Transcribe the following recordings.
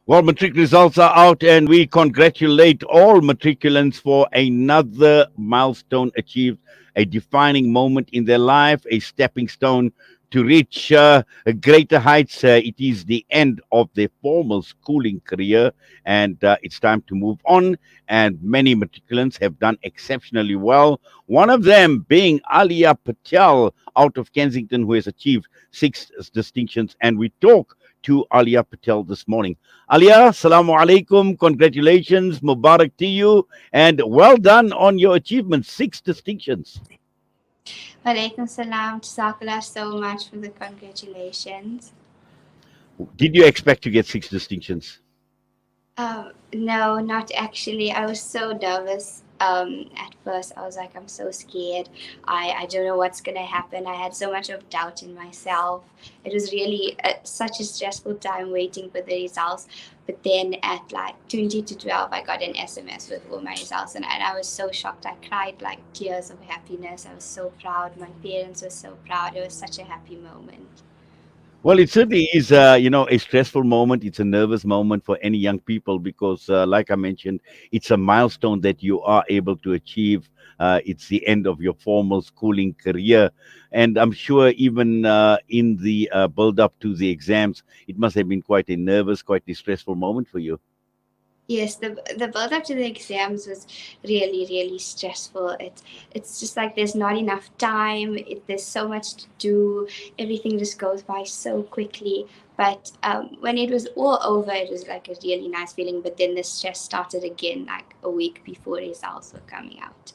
Well, matric results are out, and we congratulate all matriculants for another milestone achieved, a defining moment in their life, a stepping stone to reach greater heights. It is the end of their formal schooling career, and it's time to move on. And many matriculants have done exceptionally well. One of them being Aaliyah Patel out of Kensington, who has achieved six distinctions. And we talk to Aaliyah Patel this morning. Alia, Assalamu alaikum. Congratulations. Mubarak to you. And well done on your achievements. Six distinctions. Walaikum salam. Jazakallah so much for the congratulations. Did you expect to get six distinctions? No, not actually. I was so nervous. At first, I was like, I'm so scared. I don't know what's going to happen. I had so much of doubt in myself. It was really such a stressful time waiting for the results. But then at like 20 to 12, I got an SMS with all my results. And I was so shocked. I cried like tears of happiness. I was so proud. My parents were so proud. It was such a happy moment. Well, it certainly is, a stressful moment. It's a nervous moment for any young people because, like I mentioned, it's a milestone that you are able to achieve. It's the end of your formal schooling career. And I'm sure even in the build up to the exams, it must have been quite a nervous, quite a stressful moment for you. Yes, the build up to the exams was really really stressful. It's just like there's not enough time. There's so much to do. Everything just goes by so quickly. But when it was all over, it was like a really nice feeling. But then the stress started again, like a week before results were coming out.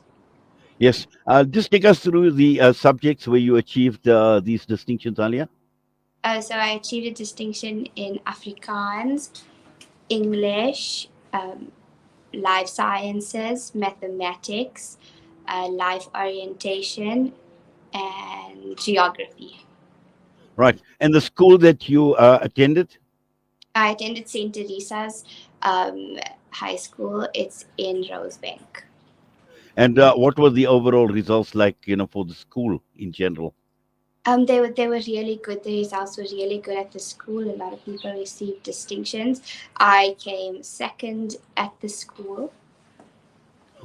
Yes. Just take us through the subjects where you achieved these distinctions earlier. So I achieved a distinction in Afrikaans, English, life sciences, mathematics, life orientation, and geography. Right. And the school that you attended? I attended St. Teresa's high school. It's in Rosebank. And what were the overall results like, for the school in general? They were really good. The results were really good at the school. A lot of people received distinctions. I came second at the school.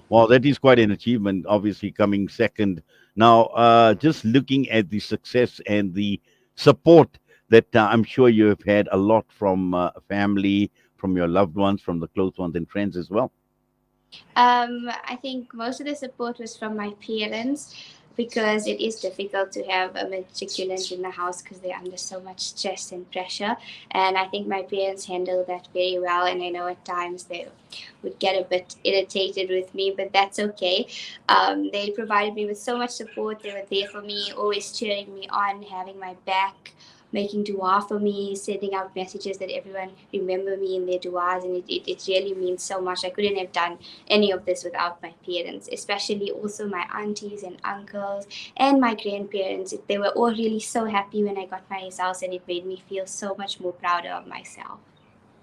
Well, that is quite an achievement, obviously coming second. Now, just looking at the success and the support that I'm sure you have had a lot from family, from your loved ones, from the close ones and friends as well. I think most of the support was from my parents because it is difficult to have a matriculant in the house because they're under so much stress and pressure. And I think my parents handled that very well. And I know at times they would get a bit irritated with me, but that's okay. They provided me with so much support. They were there for me, always cheering me on, having my back, making dua for me, sending out messages that everyone remember me in their duas, and it really means so much. I couldn't have done any of this without my parents, especially also my aunties and uncles and my grandparents. They were all really so happy when I got my results, and it made me feel so much more prouder of myself.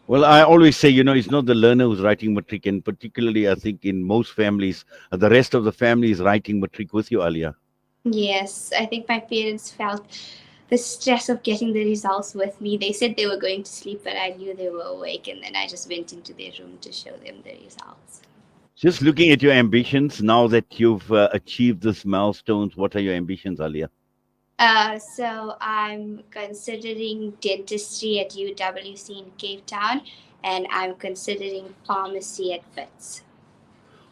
Well, I always say, it's not the learner who's writing matric, and particularly, I think, in most families, the rest of the family is writing matric with you earlier. Yes, I think my parents felt the stress of getting the results with me. They said they were going to sleep, but I knew they were awake, and then I just went into their room to show them the results. Just looking at your ambitions now that you've achieved these milestones, what are your ambitions, Alia? So I'm considering dentistry at UWC in Cape Town, and I'm considering pharmacy at Wits.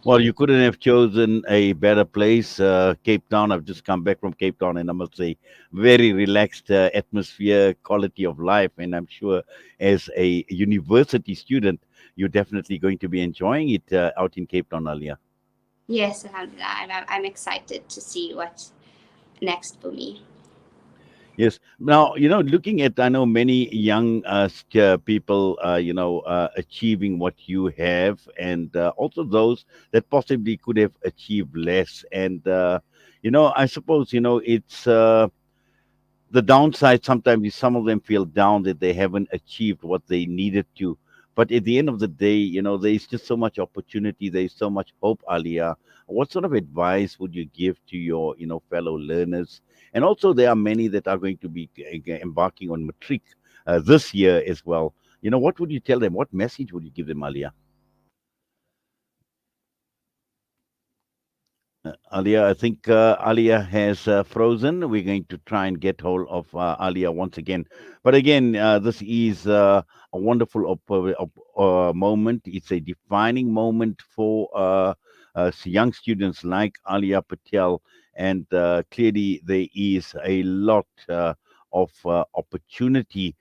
Well, you couldn't have chosen a better place. Cape Town, I've just come back from Cape Town, and I must say, very relaxed atmosphere, quality of life. And I'm sure as a university student, you're definitely going to be enjoying it out in Cape Town, Alia. Yes, I'm excited to see what's next for me. Yes. Now, looking at, I know many young people, achieving what you have, and also those that possibly could have achieved less. And, I suppose, it's the downside sometimes is some of them feel down that they haven't achieved what they needed to. But at the end of the day, there's just so much opportunity. There's so much hope, Alia. What sort of advice would you give to your, fellow learners? And also, there are many that are going to be embarking on Matric this year as well. What would you tell them? What message would you give them, Alia? Alia, I think Alia has frozen. We're going to try and get hold of Alia once again. But again, this is a wonderful moment. It's a defining moment for young students like Aaliyah Patel. And clearly, there is a lot of opportunity,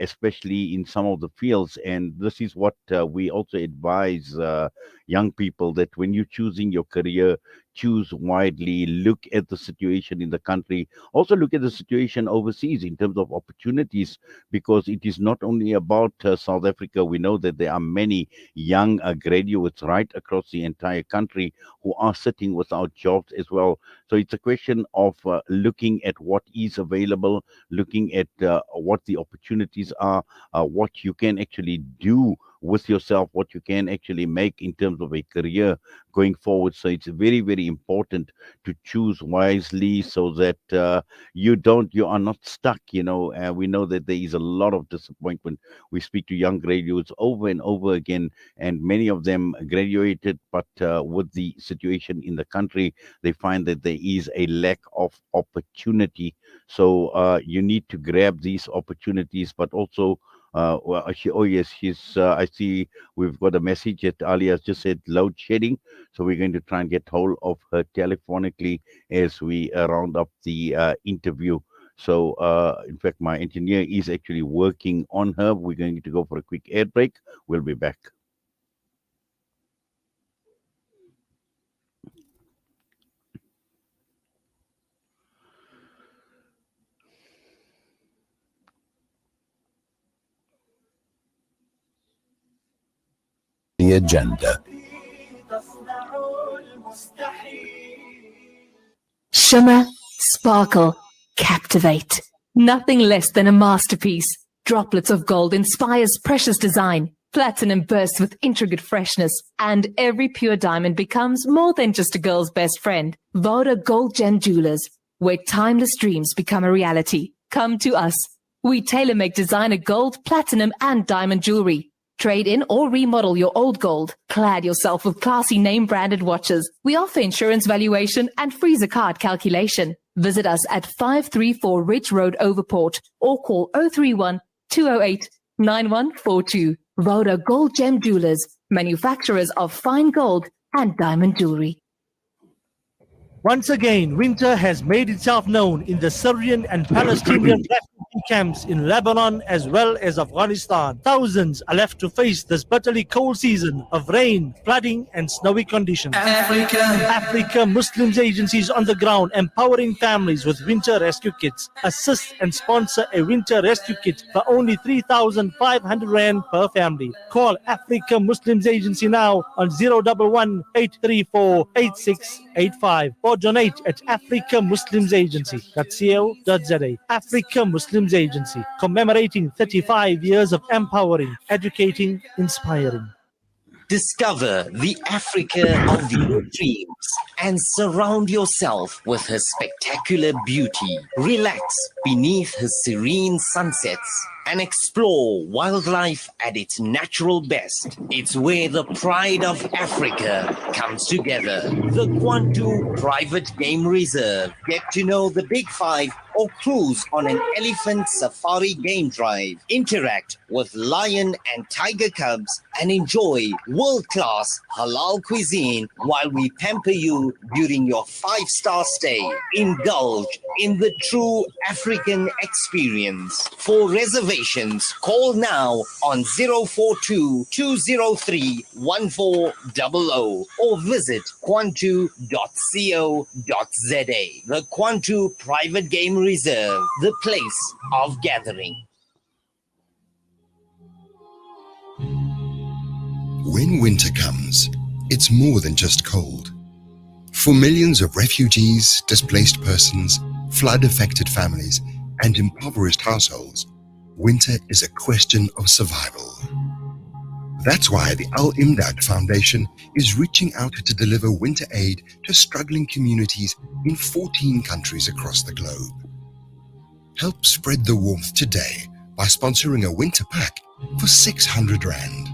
especially in some of the fields. And this is what we also advise young people, that when you're choosing your career, choose widely, look at the situation in the country, also look at the situation overseas in terms of opportunities, because it is not only about South Africa. We know that there are many young graduates right across the entire country who are sitting without jobs as well. So it's a question of looking at what is available, looking at what the opportunities are, what you can actually do with yourself, what you can actually make in terms of a career going forward. So it's very, very important to choose wisely, so that you are not stuck. We know that there is a lot of disappointment. We speak to young graduates over and over again, and many of them graduated, but with the situation in the country, they find that there is a lack of opportunity. So you need to grab these opportunities, but also oh yes, she's. I see we've got a message that Ali has just said load shedding, so we're going to try and get hold of her telephonically as we round up the interview. So, in fact, my engineer is actually working on her. We're going to go for a quick air break. We'll be back. The agenda. Shimmer, sparkle, captivate. Nothing less than a masterpiece. Droplets of gold inspires precious design. Platinum bursts with intricate freshness, and every pure diamond becomes more than just a girl's best friend. Voda Gold Gem Jewelers, where timeless dreams become a reality. Come to us. We tailor-make designer gold, platinum, and diamond jewelry. Trade in or remodel your old gold. Clad yourself with classy name-branded watches. We offer insurance valuation and freezer card calculation. Visit us at 534 Ridge Road, Overport, or call 031 208 9142. Voda Gold Gem Jewelers, manufacturers of fine gold and diamond jewelry. Once again, winter has made itself known in the Syrian and Palestinian refugee camps in Lebanon as well as Afghanistan. Thousands are left to face this bitterly cold season of rain, flooding, and snowy conditions. Africa Muslims agencies on the ground empowering families with winter rescue kits. Assist and sponsor a winter rescue kit for only 3,500 Rand per family. Call Africa Muslims Agency now on 011 834 8685 or donate at Africa Muslims Agency.co.za. Africa Muslims Agency, commemorating 35 years of empowering, educating, inspiring. Discover the Africa of your dreams and surround yourself with her spectacular beauty. Relax beneath her serene sunsets and explore wildlife at its natural best. It's where the pride of Africa comes together. The Kwantu Private Game Reserve. Get to know the Big Five or cruise on an elephant safari game drive. Interact with lion and tiger cubs and enjoy world-class halal cuisine while we pamper you during your 5-star stay. Indulge in the true African experience. For reservations, call now on 042 203 1400 or visit kwantu.co.za. The Kwantu Private Game Reserve, the place of gathering. When winter comes, it's more than just cold. For millions of refugees, displaced persons, flood-affected families, and impoverished households, winter is a question of survival. That's why the Al Imdad Foundation is reaching out to deliver winter aid to struggling communities in 14 countries across the globe. Help spread the warmth today by sponsoring a winter pack for 600 Rand.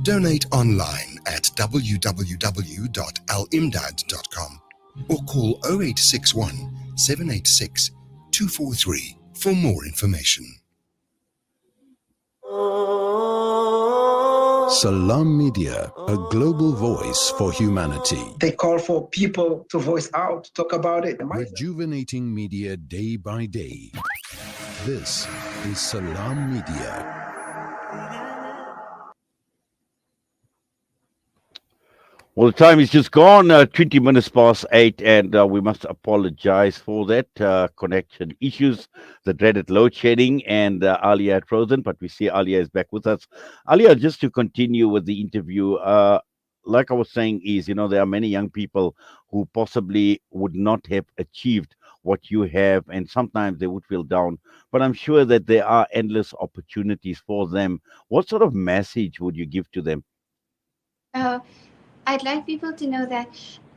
Donate online at www.alimdad.com or call 0861 786 243 for more information. Salam Media, a global voice for humanity. They call for people to voice out, to talk about it. Rejuvenating media day by day. This is Salam Media. Well, the time is just gone, 20 minutes past 8, and we must apologize for that connection issues, the dreaded load shedding, and Aaliyah had frozen, but we see Aaliyah is back with us. Aaliyah, just to continue with the interview, like I was saying, is, there are many young people who possibly would not have achieved what you have, and sometimes they would feel down, but I'm sure that there are endless opportunities for them. What sort of message would you give to them? I'd like people to know that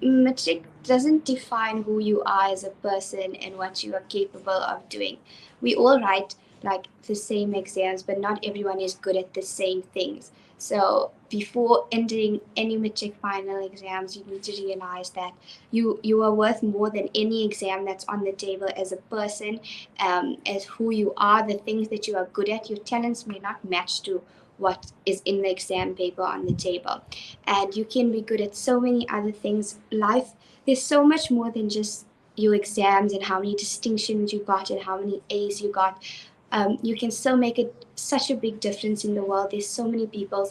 Matric doesn't define who you are as a person and what you are capable of doing. We all write like the same exams, but not everyone is good at the same things. So before entering any Matric final exams, you need to realize that you are worth more than any exam that's on the table as a person, as who you are, the things that you are good at. Your talents may not match to what is in the exam paper on the table, and you can be good at so many other things. Life, there's so much more than just your exams and how many distinctions you got and how many A's you got. You can still make such a big difference in the world. There's so many people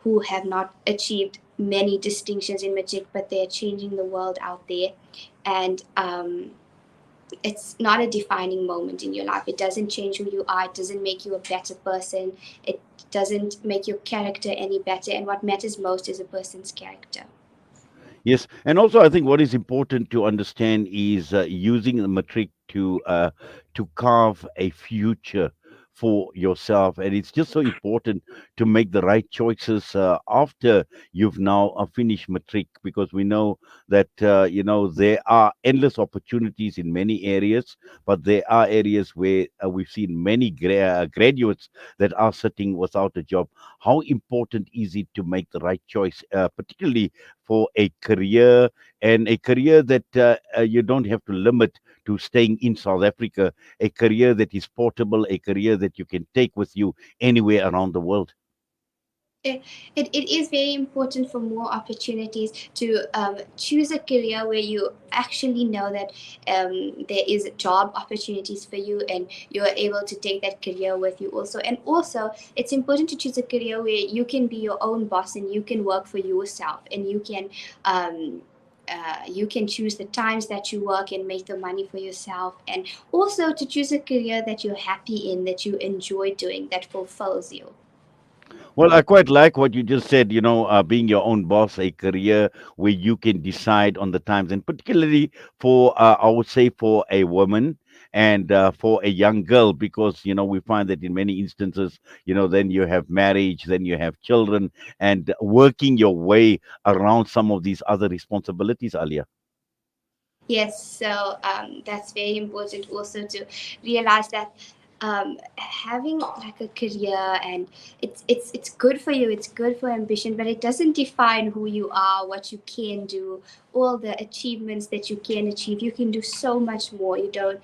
who have not achieved many distinctions in Matric, but they're changing the world out there. And it's not a defining moment in your life. It doesn't change who you are. It doesn't make you a better person. It doesn't make your character any better. And what matters most is a person's character. Yes, and also I think what is important to understand is using the Matric to carve a future for yourself, and it's just so important to make the right choices after you've now finished Matric, because we know that there are endless opportunities in many areas, but there are areas where we've seen many graduates that are sitting without a job. How important is it to make the right choice, particularly for a career, and a career that you don't have to limit to staying in South Africa, a career that is portable, a career that you can take with you anywhere around the world? It is very important for more opportunities to choose a career where you actually know that there is job opportunities for you and you're able to take that career with you also. And also, it's important to choose a career where you can be your own boss and you can work for yourself, and you can choose the times that you work and make the money for yourself. And also to choose a career that you're happy in, that you enjoy doing, that fulfills you. Well, I quite like what you just said, being your own boss, a career where you can decide on the times, and particularly for, I would say, for a woman and for a young girl, because, we find that in many instances, then you have marriage, then you have children, and working your way around some of these other responsibilities, Aaliyah. Yes, so that's very important also to realize that having like a career, and it's good for you, it's good for ambition, but it doesn't define who you are, what you can do, all the achievements that you can achieve. You can do so much more. You don't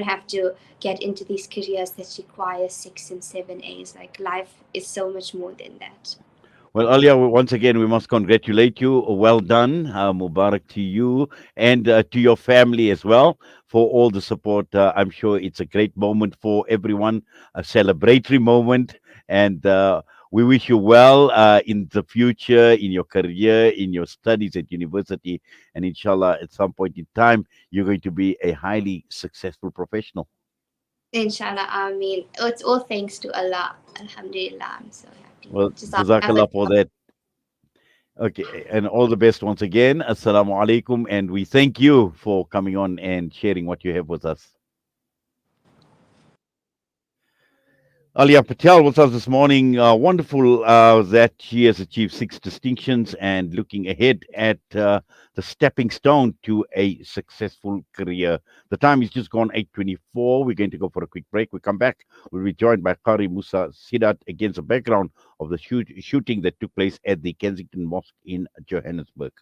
have to get into these careers that require 6 and 7 A's. Like, life is so much more than that. Well, Aaliyah, once again, we must congratulate you. Well done. Mubarak to you and to your family as well for all the support. I'm sure it's a great moment for everyone, a celebratory moment. And we wish you well in the future, in your career, in your studies at university. And inshallah, at some point in time, you're going to be a highly successful professional. Inshallah, Ameen. It's all thanks to Allah. Alhamdulillah, I'm so happy. Well, Jazakallah for that. Okay, and all the best once again. Assalamu alaikum, and we thank you for coming on and sharing what you have with us. Aaliyah Patel with us this morning. Wonderful that she has achieved 6 distinctions and looking ahead at the stepping stone to a successful career. The time is just gone 8:24. We're going to go for a quick break. We come back. We'll be joined by Qari Musa Sidat against the background of the shooting that took place at the Kensington Mosque in Johannesburg.